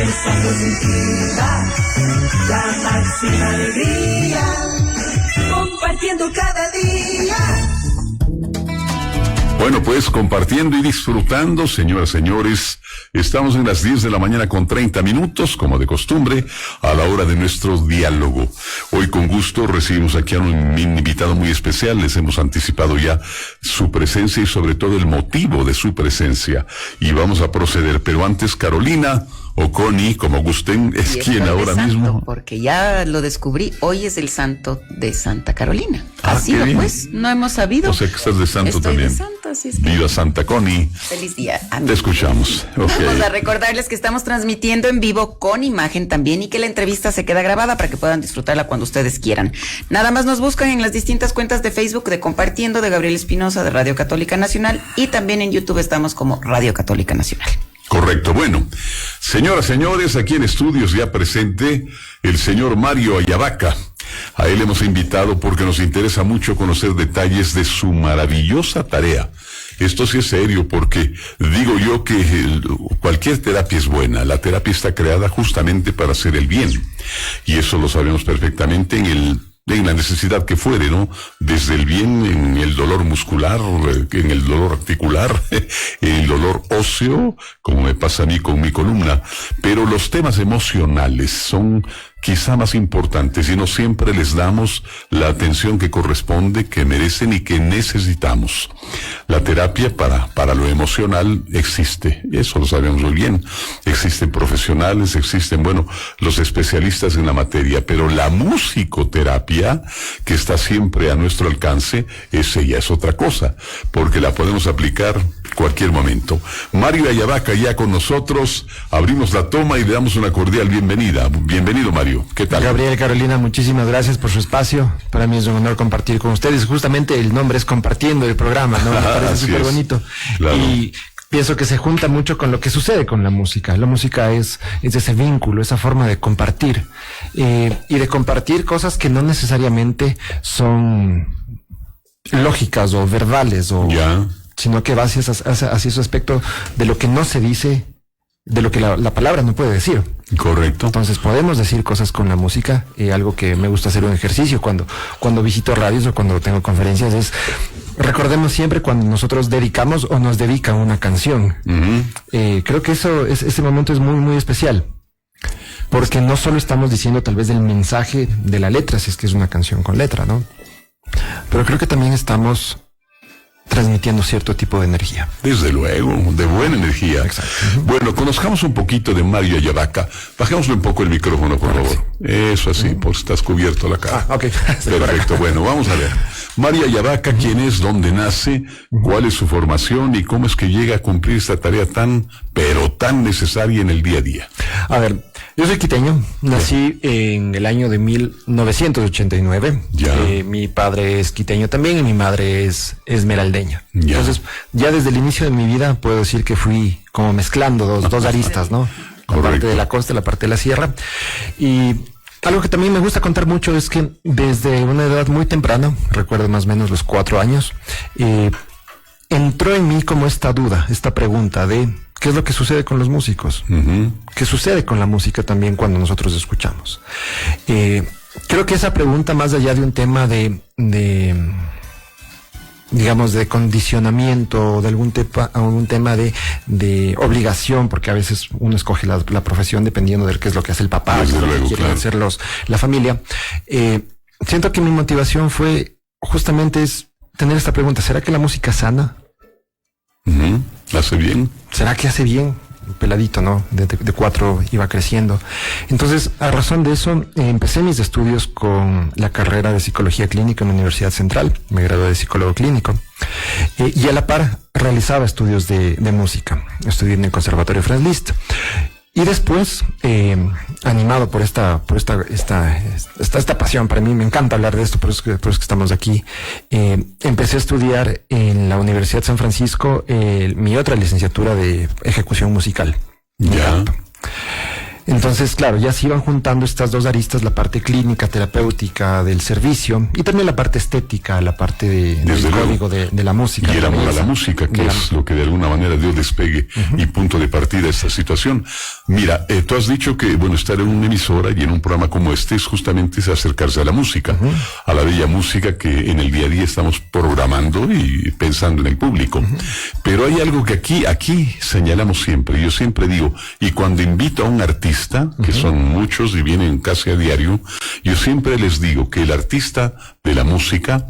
Conversando sin tinta, la máxima alegría, compartiendo cada día. Bueno, pues compartiendo y disfrutando, señoras, señores, estamos en las 10 de la mañana con 30 minutos, como de costumbre, a la hora de nuestro diálogo. Hoy con gusto recibimos aquí a un invitado muy especial, les hemos anticipado ya su presencia y sobre todo el motivo de su presencia. Y vamos a proceder, pero antes Carolina, o Connie, como gusten, es quien ahora santo, mismo. Porque ya lo descubrí, hoy es el santo de Santa Carolina. Ah, ha sido, pues, no hemos sabido. O sea que estás de santo. Estoy también. de santo, así es que... Viva Santa Connie. Feliz día, Te amigos. escuchamos. Okay. Vamos a recordarles que estamos transmitiendo en vivo con imagen también y que la entrevista se queda grabada para que puedan disfrutarla cuando ustedes quieran. Nada más nos buscan en las distintas cuentas de Facebook de Compartiendo, de Gabriel Espinosa, de Radio Católica Nacional, y también en YouTube estamos como Radio Católica Nacional. Correcto. Bueno, señoras, señores, aquí en estudios ya presente el señor Mario Ayavaca. A él hemos invitado porque nos interesa mucho conocer detalles de su maravillosa tarea. Esto sí es serio porque digo yo que cualquier terapia es buena. La terapia está creada justamente para hacer el bien. Y eso lo sabemos perfectamente en la necesidad que fuere, ¿no? Desde el bien en el dolor muscular, en el dolor articular, en el dolor óseo, como me pasa a mí con mi columna. Pero los temas emocionales son quizá más importantes y no siempre les damos la atención que corresponde, que merecen y que necesitamos. La terapia para lo emocional existe, eso lo sabemos muy bien. Existen profesionales, existen, los especialistas en la materia, pero la musicoterapia, que está siempre a nuestro alcance, esa ya es otra cosa, porque la podemos aplicar cualquier momento. Mario Ayavaca ya con nosotros, abrimos la toma y le damos una cordial bienvenida. Bienvenido, Mario. ¿Qué tal? Gabriel, Carolina, muchísimas gracias por su espacio. Para mí es un honor compartir con ustedes. Justamente el nombre es Compartiendo el programa, ¿no? Me parece súper bonito. Claro. Y pienso que se junta mucho con lo que sucede con la música. La música es ese vínculo, esa forma de compartir. Y de compartir cosas que no necesariamente son lógicas o verbales, sino que va hacia ese aspecto de lo que no se dice, de lo que la palabra no puede decir. Correcto. Entonces podemos decir cosas con la música, algo que me gusta hacer un ejercicio cuando visito radios o cuando tengo conferencias es, recordemos siempre cuando nosotros dedicamos o nos dedican una canción. Uh-huh. Creo que ese momento es muy, muy especial. Porque no solo estamos diciendo tal vez el mensaje de la letra, si es que es una canción con letra, ¿no? Pero creo que también estamos transmitiendo cierto tipo de energía. Desde luego, de buena energía. Exacto. Bueno, conozcamos un poquito de Mario Ayavaca. Bajémosle un poco el micrófono, por favor. Eso así, pues estás cubierto la cara. Ok. Perfecto, bueno, vamos a ver. Mario Ayavaca, ¿quién es? ¿Dónde nace? ¿Cuál es su formación? ¿Y cómo es que llega a cumplir esta tarea pero tan necesaria en el día a día? A ver, yo soy quiteño, nací en el año de 1989. Ya. Mi padre es quiteño también y mi madre es esmeraldeña. Ya. Entonces, ya desde el inicio de mi vida puedo decir que fui como mezclando dos aristas, ¿no? La Correcto. parte de la costa y la parte de la sierra. Y algo que también me gusta contar mucho es que desde una edad muy temprana, recuerdo más o menos los 4 años, entró en mí como esta duda, esta pregunta de ¿qué es lo que sucede con los músicos? Uh-huh. ¿Qué sucede con la música también cuando nosotros escuchamos? Creo que esa pregunta, más allá de un tema de digamos, de condicionamiento, de algún tema de obligación, porque a veces uno escoge la profesión dependiendo de qué es lo que hace el papá, Desde lo luego, que quiere claro. hacer la familia. Siento que mi motivación fue justamente es tener esta pregunta: ¿será que la música sana? Uh-huh. ¿Hace bien? ¿Será que hace bien? Peladito, ¿no? De 4 iba creciendo. Entonces, a razón de eso, empecé mis estudios con la carrera de psicología clínica en la Universidad Central. Me gradué de psicólogo clínico. Y a la par realizaba estudios de música. Estudié en el Conservatorio Franz Liszt. Y después, animado por esta pasión, para mí me encanta hablar de esto, por eso que estamos aquí, empecé a estudiar en la Universidad de San Francisco mi otra licenciatura de ejecución musical. Ya. Entonces, claro, ya se iban juntando estas dos aristas, la parte clínica, terapéutica del servicio y también la parte estética, la parte del código de la música. Y el amor a la música, que es lo que de alguna manera dio despegue y punto de partida a esta situación. Mira, tú has dicho que, bueno, estar en una emisora y en un programa como este es justamente acercarse a la música, a la bella música que en el día a día estamos programando y pensando en el público. Pero hay algo que aquí señalamos siempre, yo siempre digo, y cuando invito a un artista, que son muchos y vienen casi a diario, yo siempre les digo que el artista de la música,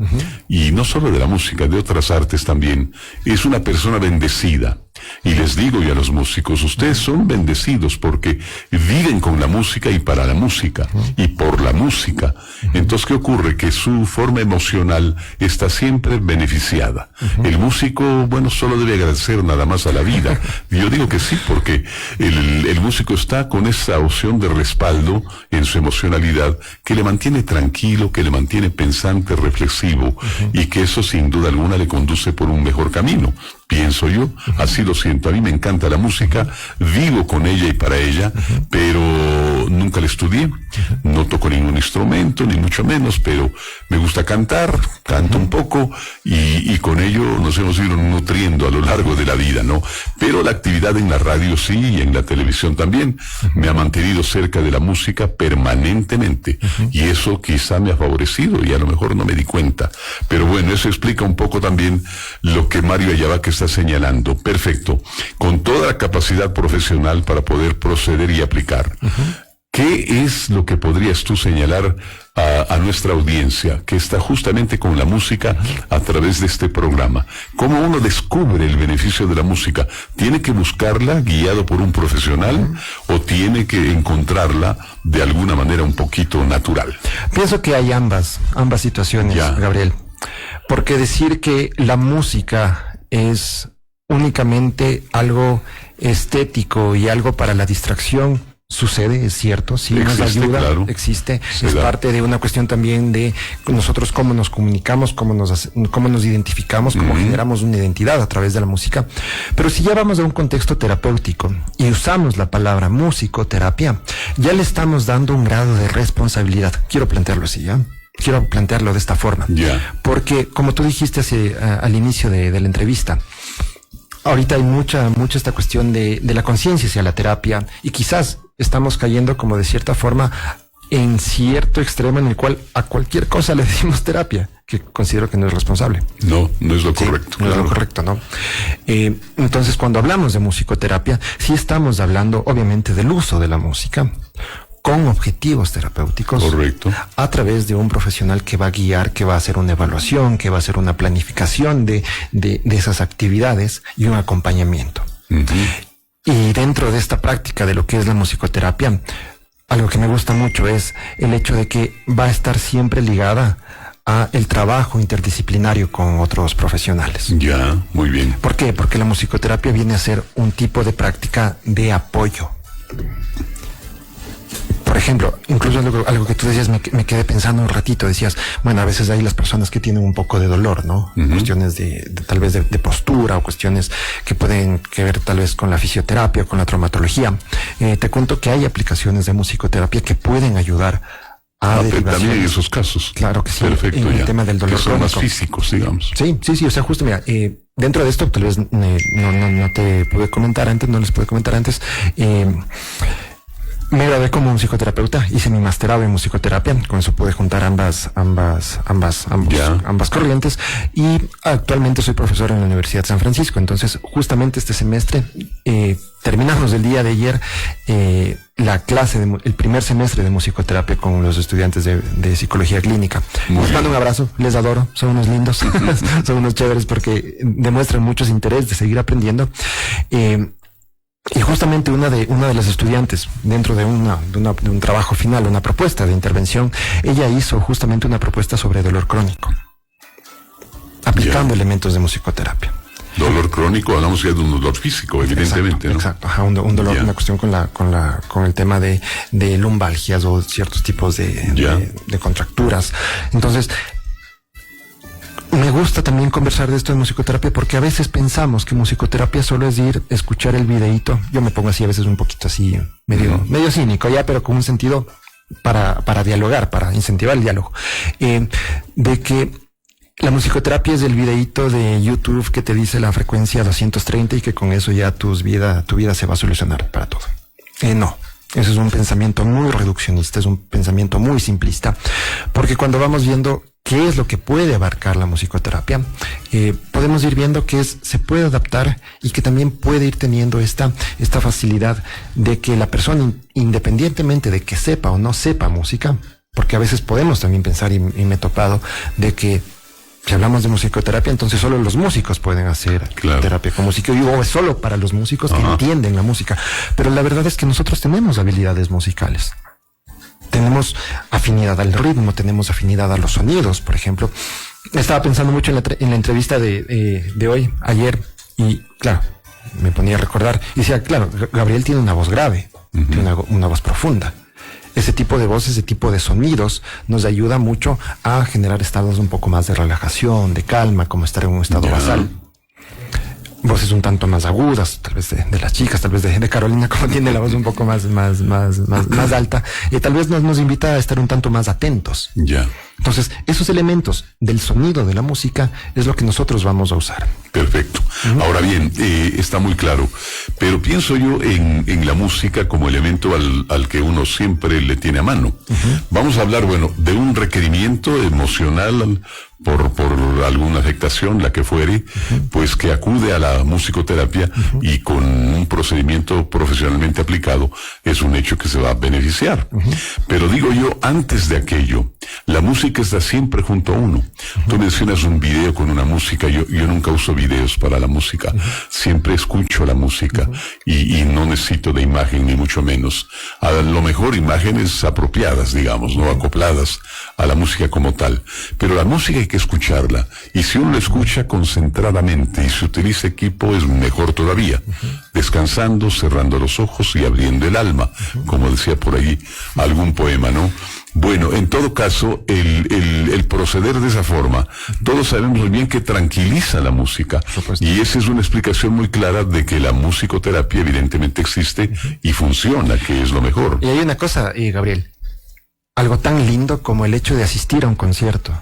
y no solo de la música, de otras artes también, es una persona bendecida. Y les digo y a los músicos, ustedes son bendecidos porque viven con la música y para la música y por la música. Entonces, ¿qué ocurre? Que su forma emocional está siempre beneficiada. El músico, bueno, solo debe agradecer nada más a la vida. Yo digo que sí, porque el músico está con esa opción de respaldo en su emocionalidad que le mantiene tranquilo, que le mantiene pensante, reflexivo, y que eso sin duda alguna le conduce por un mejor camino. Pienso yo, así lo siento. A mí me encanta la música, vivo con ella y para ella, pero nunca la estudié, no toco ningún instrumento, ni mucho menos, pero me gusta cantar, canto un poco, y con ello nos hemos ido nutriendo a lo largo de la vida, ¿no? Pero la actividad en la radio sí, y en la televisión también, me ha mantenido cerca de la música permanentemente, y eso quizá me ha favorecido, y a lo mejor no me di cuenta. Pero bueno, eso explica un poco también lo que Mario Ayavaca está señalando. Perfecto, con toda la capacidad profesional para poder proceder y aplicar. ¿Qué es lo que podrías tú señalar a nuestra audiencia que está justamente con la música a través de este programa? ¿Cómo uno descubre el beneficio de la música? ¿Tiene que buscarla guiado por un profesional o tiene que encontrarla de alguna manera un poquito natural? Pienso que hay ambas situaciones, Gabriel. Porque decir que la música es únicamente algo estético y algo para la distracción sucede, es cierto, sí, nos ayuda, claro, existe, es parte de una cuestión también de nosotros cómo nos comunicamos, cómo nos identificamos, cómo generamos una identidad a través de la música. Pero si ya vamos a un contexto terapéutico y usamos la palabra musicoterapia, ya le estamos dando un grado de responsabilidad. Quiero plantearlo así, ¿ya? Quiero plantearlo de esta forma. Porque, como tú dijiste al inicio de la entrevista, ahorita hay mucha esta cuestión de la conciencia hacia la terapia, y quizás estamos cayendo como de cierta forma en cierto extremo en el cual a cualquier cosa le decimos terapia, que considero que no es responsable. No es lo correcto. No es lo correcto, ¿no? Entonces, cuando hablamos de musicoterapia, sí estamos hablando obviamente del uso de la música con objetivos terapéuticos. Correcto. A través de un profesional que va a guiar, que va a hacer una evaluación, que va a hacer una planificación de esas actividades y un acompañamiento. Y dentro de esta práctica de lo que es la musicoterapia, algo que me gusta mucho es el hecho de que va a estar siempre ligada a el trabajo interdisciplinario con otros profesionales. Ya, muy bien. ¿Por qué? Porque la musicoterapia viene a ser un tipo de práctica de apoyo. Por ejemplo, incluso algo que tú decías, me quedé pensando un ratito, decías, bueno, a veces hay las personas que tienen un poco de dolor, ¿no? Cuestiones de tal vez de postura, o cuestiones que pueden que ver tal vez con la fisioterapia, con la traumatología. Te cuento que hay aplicaciones de musicoterapia que pueden ayudar a también en esos casos. Claro que sí. Perfecto, en el tema del dolor que son crónico. Más físicos, digamos. Sí, o sea, justo mira, dentro de esto tal vez no te pude comentar antes, no les pude comentar antes. Me gradué como musicoterapeuta, hice mi masterado en musicoterapia, con eso pude juntar ambas corrientes, y actualmente soy profesor en la Universidad de San Francisco. Entonces, justamente este semestre, terminamos el día de ayer la clase, el primer semestre de musicoterapia con los estudiantes de psicología clínica. Les mando un abrazo, les adoro, son unos lindos, son unos chéveres porque demuestran mucho interés de seguir aprendiendo. Y justamente una de las estudiantes, dentro de un trabajo final, una propuesta de intervención, ella hizo justamente una propuesta sobre dolor crónico, aplicando elementos de musicoterapia. Dolor crónico, hablamos ya de un dolor físico, evidentemente, ¿no? Exacto, un dolor, una cuestión con el tema de lumbalgias o ciertos tipos de contracturas. Entonces, Me gusta también conversar de esto de musicoterapia porque a veces pensamos que musicoterapia solo es ir, escuchar el videíto. Yo me pongo así a veces un poquito así, medio cínico ya, pero con un sentido para dialogar, para incentivar el diálogo. De que la musicoterapia es el videíto de YouTube que te dice la frecuencia 230 y que con eso ya tu vida se va a solucionar para todo. No. Eso es un pensamiento muy reduccionista, es un pensamiento muy simplista, porque cuando vamos viendo qué es lo que puede abarcar la musicoterapia, podemos ir viendo que se puede adaptar y que también puede ir teniendo esta facilidad de que la persona, independientemente de que sepa o no sepa música, porque a veces podemos también pensar, y me he topado, de que si hablamos de musicoterapia, entonces solo los músicos pueden hacer terapia con música, o es solo para los músicos que entienden la música. Pero la verdad es que nosotros tenemos habilidades musicales. Tenemos afinidad al ritmo, tenemos afinidad a los sonidos, por ejemplo. Estaba pensando mucho en la entrevista de hoy, ayer, y claro, me ponía a recordar, y decía, claro, Gabriel tiene una voz grave, tiene una voz profunda. Ese tipo de voces, ese tipo de sonidos nos ayuda mucho a generar estados un poco más de relajación, de calma, como estar en un estado basal. Voces un tanto más agudas, tal vez de las chicas, tal vez de Carolina, como tiene la voz un poco más alta, y tal vez nos invita a estar un tanto más atentos. Ya. Entonces, esos elementos del sonido de la música es lo que nosotros vamos a usar. Perfecto. Ahora bien, está muy claro, pero pienso yo en la música como elemento al que uno siempre le tiene a mano. Vamos a hablar, de un requerimiento emocional por alguna afectación, la que fuere, pues que acude a la musicoterapia y con un procedimiento profesionalmente aplicado es un hecho que se va a beneficiar. Pero digo yo, antes de aquello, la música está siempre junto a uno. Tú mencionas un video con una música, yo nunca uso videos para la música, siempre escucho la música y no necesito de imagen ni mucho menos. A lo mejor imágenes apropiadas, digamos, no acopladas a la música como tal, pero la música hay que escucharla, y si uno la escucha concentradamente y se utiliza equipo es mejor todavía, descansando, cerrando los ojos y abriendo el alma, como decía por ahí algún poema, ¿no? Bueno, en todo caso, el proceder de esa forma, todos sabemos muy bien que tranquiliza la música, y esa es una explicación muy clara de que la musicoterapia evidentemente existe y funciona, que es lo mejor. Y hay una cosa, Gabriel, algo tan lindo como el hecho de asistir a un concierto.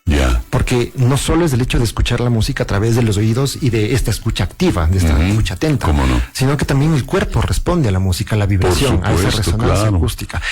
Ya. Porque no solo es el hecho de escuchar la música a través de los oídos y de esta escucha activa, de esta escucha atenta, ¿cómo no? Sino que también el cuerpo responde a la música, a la vibración, a esa resonancia acústica.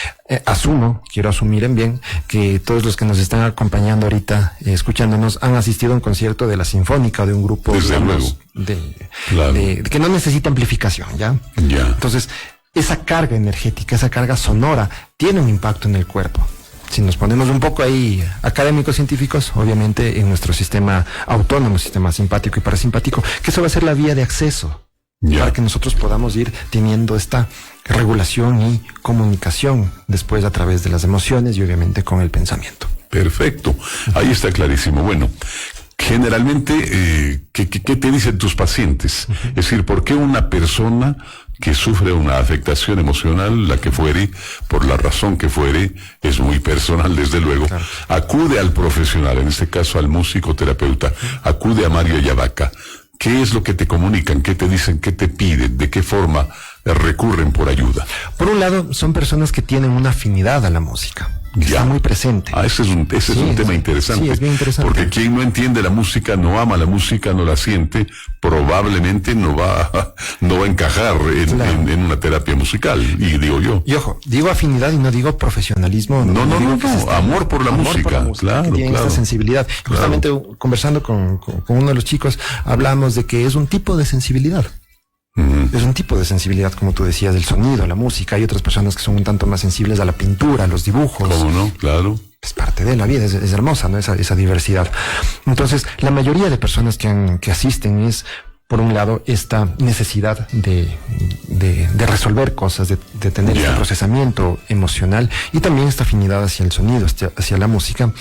Quiero asumir en bien que todos los que nos están acompañando ahorita, escuchándonos, han asistido a un concierto de la Sinfónica o de un grupo, digamos, que no necesita amplificación, ¿ya? Ya. Entonces, esa carga energética, esa carga sonora, tiene un impacto en el cuerpo. Si nos ponemos un poco ahí académicos, científicos, obviamente en nuestro sistema autónomo, sistema simpático y parasimpático, que eso va a ser la vía de acceso para que nosotros podamos ir teniendo esta regulación y comunicación después a través de las emociones y obviamente con el pensamiento. Perfecto, ahí está clarísimo. Bueno, generalmente, ¿qué te dicen tus pacientes? Es decir, ¿por qué una persona que sufre una afectación emocional, la que fuere, por la razón que fuere, es muy personal desde luego, acude al profesional, en este caso al musicoterapeuta, acude a Mario Ayavaca? ¿Qué es lo que te comunican? ¿Qué te dicen? ¿Qué te piden? ¿De qué forma recurren por ayuda? Por un lado, son personas que tienen una afinidad a la música, que está muy presente. Ese es un tema interesante. Sí, es bien interesante. Porque quien no entiende la música, no ama la música, no la siente, probablemente no va a encajar en una terapia musical, y digo yo. Y ojo, digo afinidad y no digo profesionalismo. No, amor por la música. Claro, tiene esta sensibilidad. Justamente conversando con uno de los chicos, hablamos de que es un tipo de sensibilidad. Es un tipo de sensibilidad, como tú decías, del sonido, a la música. Hay otras personas que son un tanto más sensibles a la pintura, a los dibujos. ¿Cómo no? Claro. Es parte de la vida, es hermosa, ¿no? Esa diversidad. Entonces, la mayoría de personas que asisten es, por un lado, esta necesidad de resolver cosas, de tener este procesamiento emocional, y también esta afinidad hacia el sonido, hacia la música,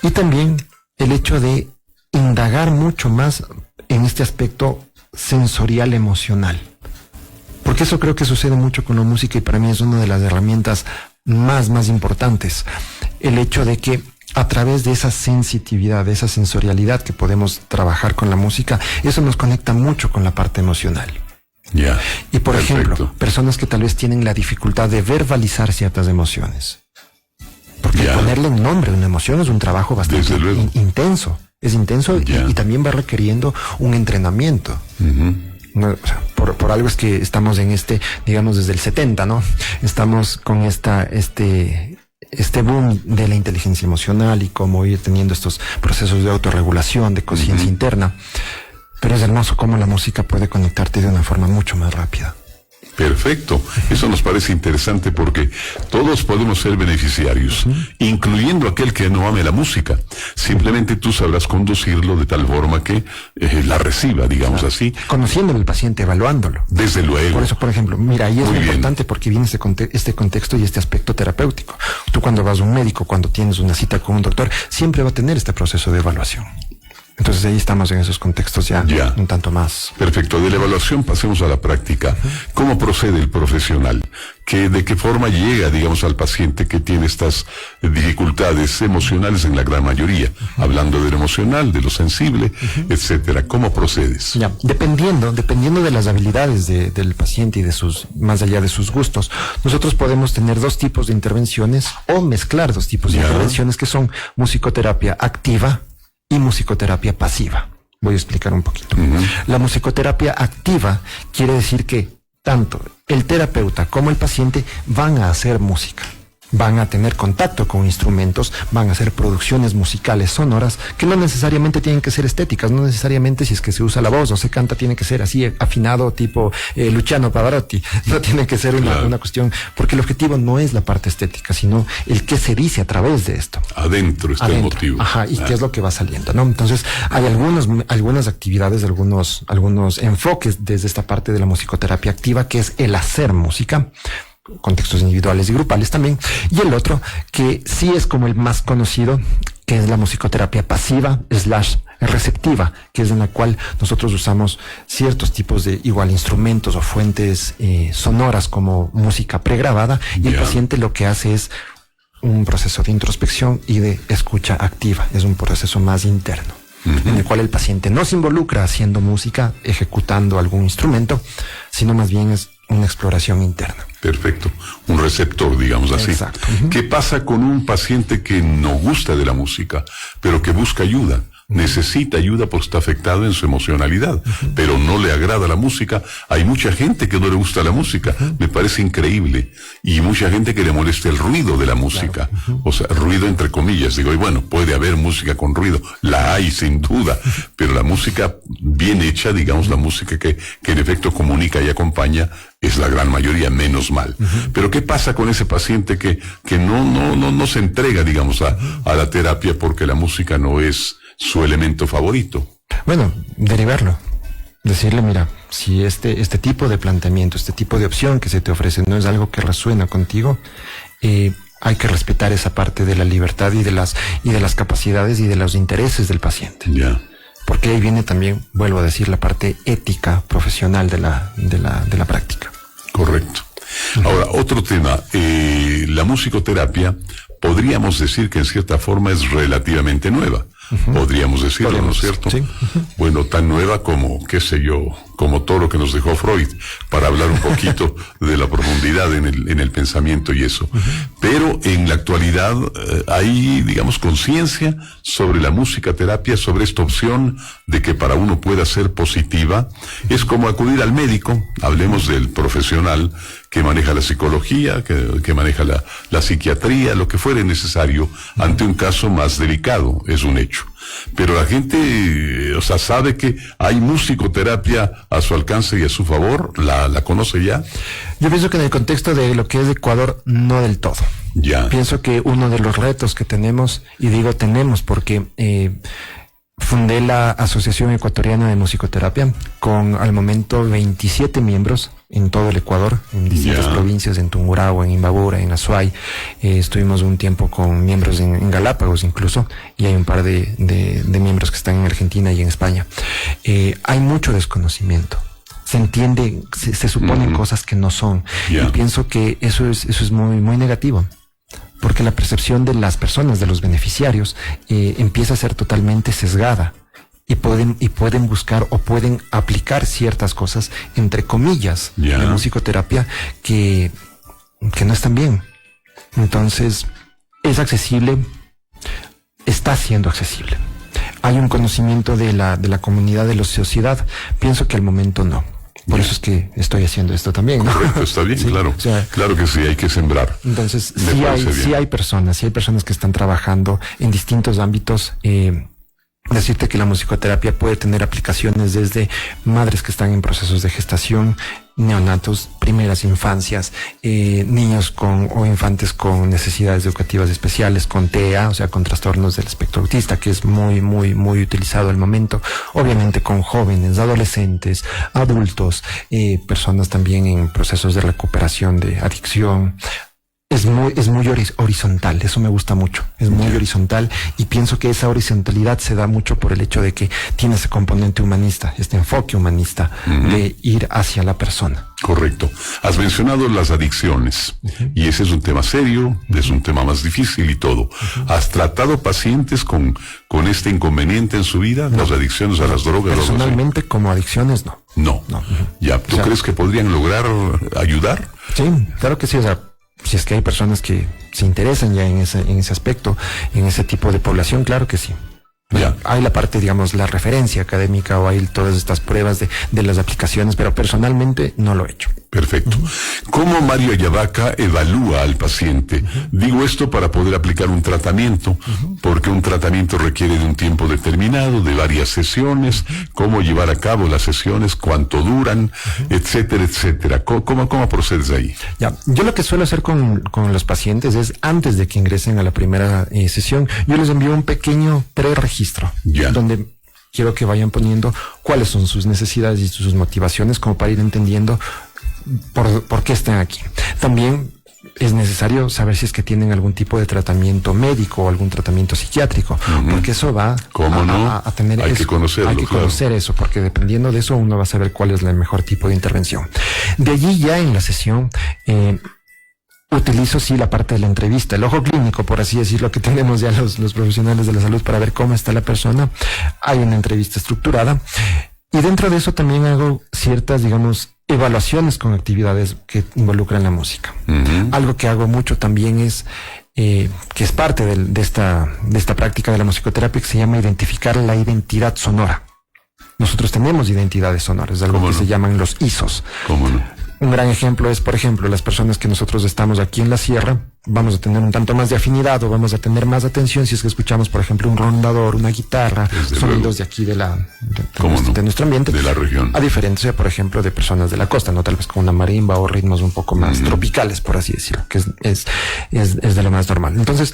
y también el hecho de indagar mucho más en este aspecto sensorial emocional, porque eso creo que sucede mucho con la música, y para mí es una de las herramientas más importantes, el hecho de que a través de esa sensitividad, de esa sensorialidad que podemos trabajar con la música, eso nos conecta mucho con la parte emocional. Ya. Y por Perfecto. ejemplo, personas que tal vez tienen la dificultad de verbalizar ciertas emociones. Porque Ya. ponerle nombre a una emoción es un trabajo bastante Desde luego. intenso. Es intenso Ya. y también va requiriendo un entrenamiento. No, o sea, por algo es que estamos en digamos desde el 70, ¿no? Estamos con este boom de la inteligencia emocional y cómo ir teniendo estos procesos de autorregulación, de conciencia interna. Pero es hermoso cómo la música puede conectarte de una forma mucho más rápida. Perfecto. Eso nos parece interesante porque todos podemos ser beneficiarios, incluyendo aquel que no ame la música. Simplemente tú sabrás conducirlo de tal forma que la reciba, digamos así. Conociendo al paciente, evaluándolo. Desde luego. Por eso, por ejemplo, mira, ahí es Muy muy bien. importante porque viene este contexto y este aspecto terapéutico. Tú cuando vas a un médico, cuando tienes una cita con un doctor, siempre va a tener este proceso de evaluación. Entonces ahí estamos en esos contextos ya. Un tanto más. Perfecto. De la evaluación pasemos a la práctica. ¿Cómo procede el profesional? ¿De qué forma llega, digamos, al paciente que tiene estas dificultades emocionales en la gran mayoría? Hablando de lo emocional, de lo sensible, etcétera. ¿Cómo procedes? Ya, dependiendo de las habilidades del paciente y más allá de sus gustos, nosotros podemos tener dos tipos de intervenciones o mezclar dos tipos de intervenciones que son musicoterapia activa y musicoterapia pasiva. Voy a explicar un poquito. La musicoterapia activa quiere decir que tanto el terapeuta como el paciente van a hacer música. Van a tener contacto con instrumentos, van a hacer producciones musicales sonoras que no necesariamente tienen que ser estéticas, no necesariamente si es que se usa la voz o se canta tiene que ser así afinado tipo Luciano Pavarotti, no tiene que ser una cuestión, porque el objetivo no es la parte estética, sino el que se dice a través de esto. Adentro está el motivo. Ajá, y qué es lo que va saliendo, ¿no? Entonces, hay algunas actividades, algunos enfoques desde esta parte de la musicoterapia activa, que es el hacer música, contextos individuales y grupales también, y el otro que sí es como el más conocido, que es la musicoterapia pasiva / receptiva, que es en la cual nosotros usamos ciertos tipos de instrumentos o fuentes sonoras como música pregrabada, y el paciente lo que hace es un proceso de introspección y de escucha activa, es un proceso más interno, en el cual el paciente no se involucra haciendo música, ejecutando algún instrumento, sino más bien es una exploración interna. Perfecto. Un receptor, digamos así. Exacto. ¿Qué pasa con un paciente que no gusta de la música, pero que busca ayuda? Necesita ayuda porque está afectado en su emocionalidad, pero no le agrada la música. Hay mucha gente que no le gusta la música, me parece increíble, y mucha gente que le molesta el ruido de la música, o sea, ruido entre comillas, digo, y bueno, puede haber música con ruido, la hay sin duda, pero la música bien hecha, digamos, la música que en efecto comunica y acompaña, es la gran mayoría, menos mal. Pero ¿qué pasa con ese paciente que no se entrega, digamos, a la terapia porque la música no es su elemento favorito? Bueno, derivarlo. Decirle, mira, si este tipo de planteamiento, este tipo de opción que se te ofrece no es algo que resuena contigo, hay que respetar esa parte de la libertad y de las capacidades y de los intereses del paciente. Ya. Porque ahí viene también, vuelvo a decir, la parte ética profesional de la práctica. Correcto. Ahora, otro tema, la musicoterapia, podríamos decir que en cierta forma es relativamente nueva. Podríamos decirlo, ¿no es cierto? Sí. Bueno, tan nueva como, qué sé yo, como todo lo que nos dejó Freud, para hablar un poquito de la profundidad en el pensamiento y eso. Pero en la actualidad hay, digamos, conciencia sobre la musicoterapia, sobre esta opción de que para uno pueda ser positiva. Es como acudir al médico, hablemos del profesional que maneja la psicología, que maneja la psiquiatría, lo que fuere necesario ante un caso más delicado, es un hecho. Pero la gente, o sea, sabe que hay musicoterapia a su alcance y a su favor, la conoce ya. Yo pienso que en el contexto de lo que es Ecuador, no del todo. Ya. Pienso que uno de los retos que tenemos, y digo tenemos porque fundé la Asociación Ecuatoriana de Musicoterapia con al momento 27 miembros en todo el Ecuador, en distintas provincias, en Tungurahua, en Imbabura, en Azuay. Estuvimos un tiempo con miembros en Galápagos incluso, y hay un par de miembros que están en Argentina y en España. Hay mucho desconocimiento. Se entiende, se suponen cosas que no son. Y pienso que eso es muy, muy negativo. porque la percepción de las personas, de los beneficiarios, empieza a ser totalmente sesgada. Y pueden buscar o pueden aplicar ciertas cosas, entre comillas, de musicoterapia que no están bien. Entonces, es accesible, está siendo accesible. Hay un conocimiento de la comunidad, de la sociedad. Pienso que al momento no. Por eso es que estoy haciendo esto también, ¿no? Correcto, está bien, sí, claro. O sea, claro que sí, hay que sembrar. Entonces, sí hay personas que están trabajando en distintos ámbitos. Decirte que la musicoterapia puede tener aplicaciones desde madres que están en procesos de gestación, neonatos, primeras infancias, niños o infantes con necesidades educativas especiales, con TEA, o sea, con trastornos del espectro autista, que es muy, muy, muy utilizado al momento. Obviamente con jóvenes, adolescentes, adultos, personas también en procesos de recuperación de adicción. Es muy horizontal, eso me gusta mucho, es muy horizontal, y pienso que esa horizontalidad se da mucho por el hecho de que tiene ese componente humanista, este enfoque humanista de ir hacia la persona. Correcto. Has mencionado las adicciones, y ese es un tema serio, es un tema más difícil y todo. ¿Has tratado pacientes con este inconveniente en su vida? Las adicciones a las drogas. Personalmente, como adicciones, no. No. Ya, ¿tú crees que podrían lograr ayudar? Sí, claro que sí, o sea, si es que hay personas que se interesan ya en ese aspecto, en ese tipo de población, claro que sí. Ya. Hay la parte, digamos, la referencia académica, o hay todas estas pruebas de las aplicaciones, pero personalmente no lo he hecho. Perfecto. ¿Cómo Mario Ayavaca evalúa al paciente? Digo esto para poder aplicar un tratamiento, porque un tratamiento requiere de un tiempo determinado, de varias sesiones, cómo llevar a cabo las sesiones, cuánto duran, etcétera, etcétera. ¿Cómo procedes ahí? Ya, yo lo que suelo hacer con los pacientes es, antes de que ingresen a la primera sesión, yo les envío un pequeño preregistro, donde quiero que vayan poniendo cuáles son sus necesidades y sus motivaciones, como para ir entendiendo por qué están aquí. También es necesario saber si es que tienen algún tipo de tratamiento médico o algún tratamiento psiquiátrico, porque eso va a tener hay que conocerlo, hay que conocer eso, porque dependiendo de eso uno va a saber cuál es el mejor tipo de intervención. De allí, ya en la sesión, utilizo la parte de la entrevista, el ojo clínico, por así decirlo, que tenemos ya los profesionales de la salud para ver cómo está la persona. Hay una entrevista estructurada, y dentro de eso también hago ciertas, digamos, evaluaciones con actividades que involucran la música. Algo que hago mucho también es, que es parte de esta práctica de la musicoterapia, que se llama identificar la identidad sonora. Nosotros tenemos identidades sonoras, algo que se llaman los ISOs. ¿Cómo no? Un gran ejemplo es, por ejemplo, las personas que nosotros estamos aquí en la sierra, vamos a tener un tanto más de afinidad, o vamos a tener más atención si es que escuchamos, por ejemplo, un rondador, una guitarra, sonidos de aquí de nuestro ambiente. De la región. A diferencia, por ejemplo, de personas de la costa, ¿no? Tal vez con una marimba o ritmos un poco más tropicales, por así decirlo, que es de lo más normal. Entonces,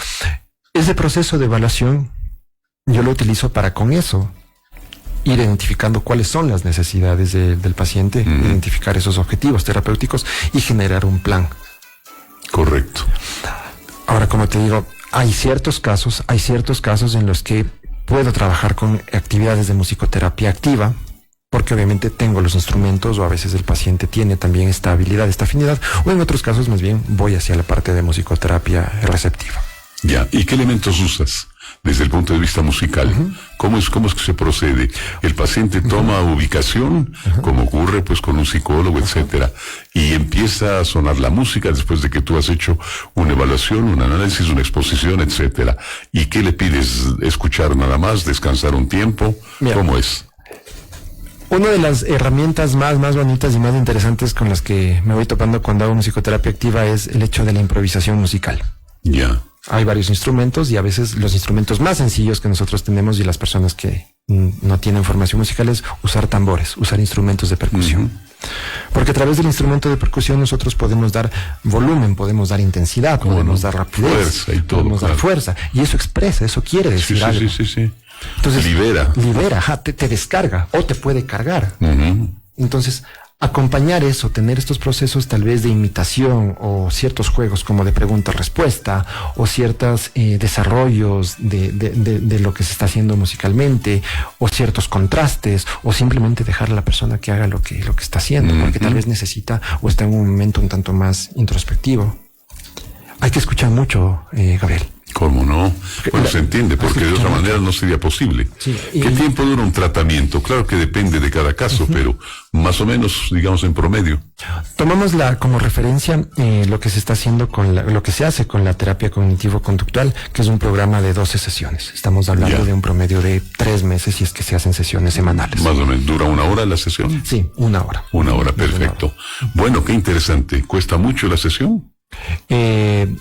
ese proceso de evaluación yo lo utilizo para, con eso, ir identificando cuáles son las necesidades del paciente, identificar esos objetivos terapéuticos y generar un plan. Correcto. Ahora, como te digo, hay ciertos casos en los que puedo trabajar con actividades de musicoterapia activa, porque obviamente tengo los instrumentos, o a veces el paciente tiene también esta habilidad, esta afinidad, o en otros casos más bien voy hacia la parte de musicoterapia receptiva. Ya, ¿y qué elementos usas desde el punto de vista musical? ¿Cómo es que se procede? El paciente toma ubicación, como ocurre pues con un psicólogo, etcétera, y empieza a sonar la música después de que tú has hecho una evaluación, un análisis, una exposición, etcétera. ¿Y qué le pides? ¿Escuchar nada más? ¿Descansar un tiempo? Mira, ¿cómo es? Una de las herramientas más bonitas y más interesantes con las que me voy topando cuando hago musicoterapia activa es el hecho de la improvisación musical. Ya. Hay varios instrumentos, y a veces los instrumentos más sencillos que nosotros tenemos, y las personas que no tienen formación musical, es usar tambores, usar instrumentos de percusión. Porque a través del instrumento de percusión nosotros podemos dar volumen, podemos dar intensidad, podemos dar rapidez, fuerza y todo, podemos dar fuerza, y eso expresa, eso quiere decir algo. Sí. Entonces, libera, te descarga, o te puede cargar. Entonces, acompañar eso, tener estos procesos tal vez de imitación, o ciertos juegos como de pregunta-respuesta, o ciertos desarrollos de lo que se está haciendo musicalmente, o ciertos contrastes, o simplemente dejar a la persona que haga lo que está haciendo, porque tal vez necesita o está en un momento un tanto más introspectivo. Hay que escuchar mucho, Gabriel. ¿Cómo no? Bueno, se entiende, porque de otra manera no sería posible. Sí, ¿Qué tiempo dura un tratamiento? Claro que depende de cada caso, pero más o menos, digamos, en promedio. Tomamos como referencia lo que se está haciendo lo que se hace con la terapia cognitivo-conductual, que es un programa de 12 sesiones. Estamos hablando de un promedio de 3 meses si es que se hacen sesiones semanales. Más o menos, ¿dura 1 hora la sesión? Sí, 1 hora. 1 hora, perfecto. Bueno, qué interesante. ¿Cuesta mucho la sesión? En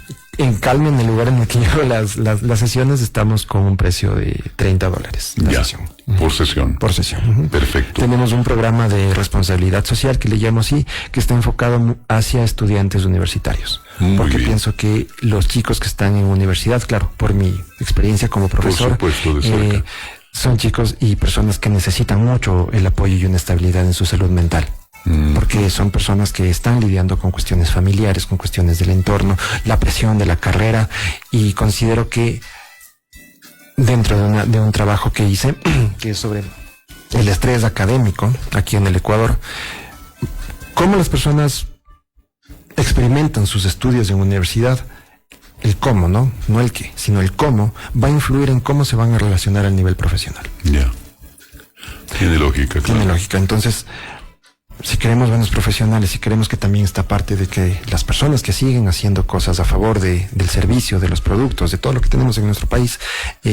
Calmia, en el lugar en el que llevo las sesiones, estamos con un precio de $30 la sesión. Por sesión. Por sesión. Perfecto. Tenemos un programa de responsabilidad social que le llamo así, que está enfocado hacia estudiantes universitarios. Porque pienso que los chicos que están en universidad, claro, por mi experiencia como profesor, por supuesto, de cerca. son chicos y personas que necesitan mucho el apoyo y una estabilidad en su salud mental. Porque son personas que están lidiando con cuestiones familiares, con cuestiones del entorno, la presión de la carrera, y considero que dentro de un trabajo que hice, que es sobre el estrés académico aquí en el Ecuador, cómo las personas experimentan sus estudios en universidad, el cómo, no el qué, sino el cómo va a influir en cómo se van a relacionar al nivel profesional. Ya. Tiene lógica, claro. Tiene lógica. Entonces, si queremos buenos profesionales, si queremos que también esta parte de que las personas que siguen haciendo cosas a favor del servicio, de los productos, de todo lo que tenemos en nuestro país,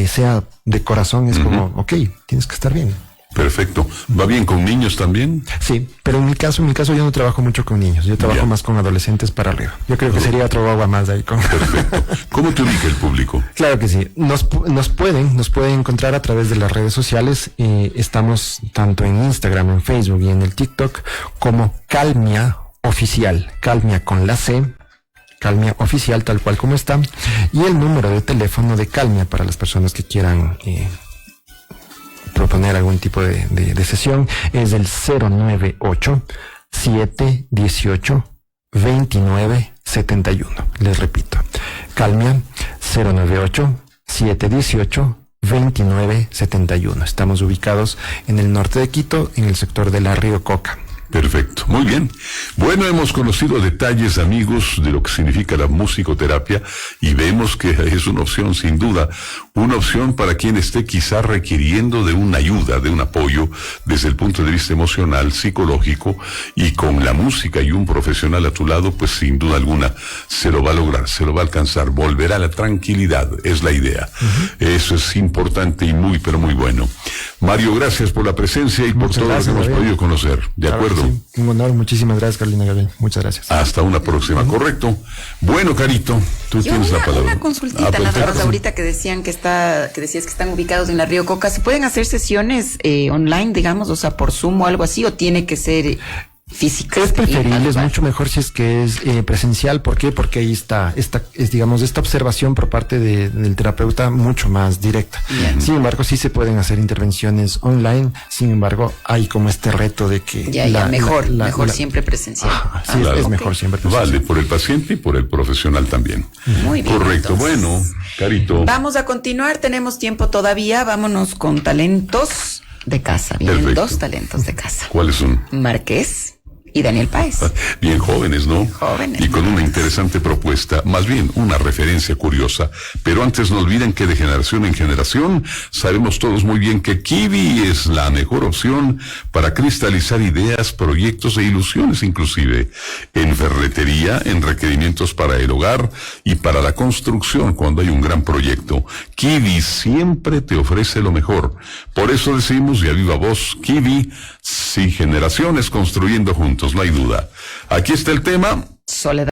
sea de corazón, es como, ok, tienes que estar bien. Perfecto. ¿Va bien con niños también? Sí, pero en mi caso yo no trabajo mucho con niños, yo trabajo más con adolescentes para arriba. Yo creo que sería otro agua más ahí con... Perfecto. ¿Cómo te ubica el público? Claro que sí. Nos pueden encontrar a través de las redes sociales. Estamos tanto en Instagram, en Facebook y en el TikTok como Calmia Oficial. Calmia con la C. Calmia Oficial, tal cual como está. Y el número de teléfono de Calmia para las personas que quieran proponer algún tipo de sesión es el 098-718-2971. Les repito, Calmia 098-718-2971. Estamos ubicados en el norte de Quito, en el sector de la Río Coca. Perfecto, muy bien. Bueno, hemos conocido detalles, amigos, de lo que significa la musicoterapia y vemos que es una opción, sin duda, una opción para quien esté quizá requiriendo de una ayuda, de un apoyo desde el punto de vista emocional, psicológico, y con la música y un profesional a tu lado, pues sin duda alguna se lo va a lograr, se lo va a alcanzar, volverá a la tranquilidad, es la idea. Eso es importante y muy, pero muy bueno. Mario, gracias por la presencia y por todo lo que hemos podido conocer. ¿De acuerdo? Sí, un honor, muchísimas gracias, Carolina Gabriel. Muchas gracias. Hasta una próxima, correcto. Bueno, Carito, tú tienes la palabra. Una consultita nada más ahorita que decías que están ubicados en la Río Coca. ¿Se pueden hacer sesiones online, digamos, o sea, por Zoom o algo así, o tiene que ser física? Es preferible, es mucho mejor si es que es presencial. ¿Por qué? Porque ahí está esta observación por parte del terapeuta mucho más directa. Bien. Sin embargo, sí se pueden hacer intervenciones online. Sin embargo, hay como este reto de que mejor siempre presencial. Sí, claro. Es mejor siempre presencial. Vale, por el paciente y por el profesional también. Muy bien. Correcto. Entonces, bueno, Carito. Vamos a continuar, tenemos tiempo todavía. Vámonos con talentos de casa. Vienen Perfecto. 2 talentos de casa. ¿Cuáles son? Marqués y Daniel Páez. Bien jóvenes, ¿no? Jóvenes. Y con una interesante propuesta, más bien una referencia curiosa. Pero antes no olviden que de generación en generación sabemos todos muy bien que Kiwi es la mejor opción para cristalizar ideas, proyectos e ilusiones inclusive. En ferretería, en requerimientos para el hogar y para la construcción cuando hay un gran proyecto. Kiwi siempre te ofrece lo mejor. Por eso decimos y a viva voz, Kiwi, sí, generaciones construyendo juntos. No hay duda. Aquí está el tema. Soledad.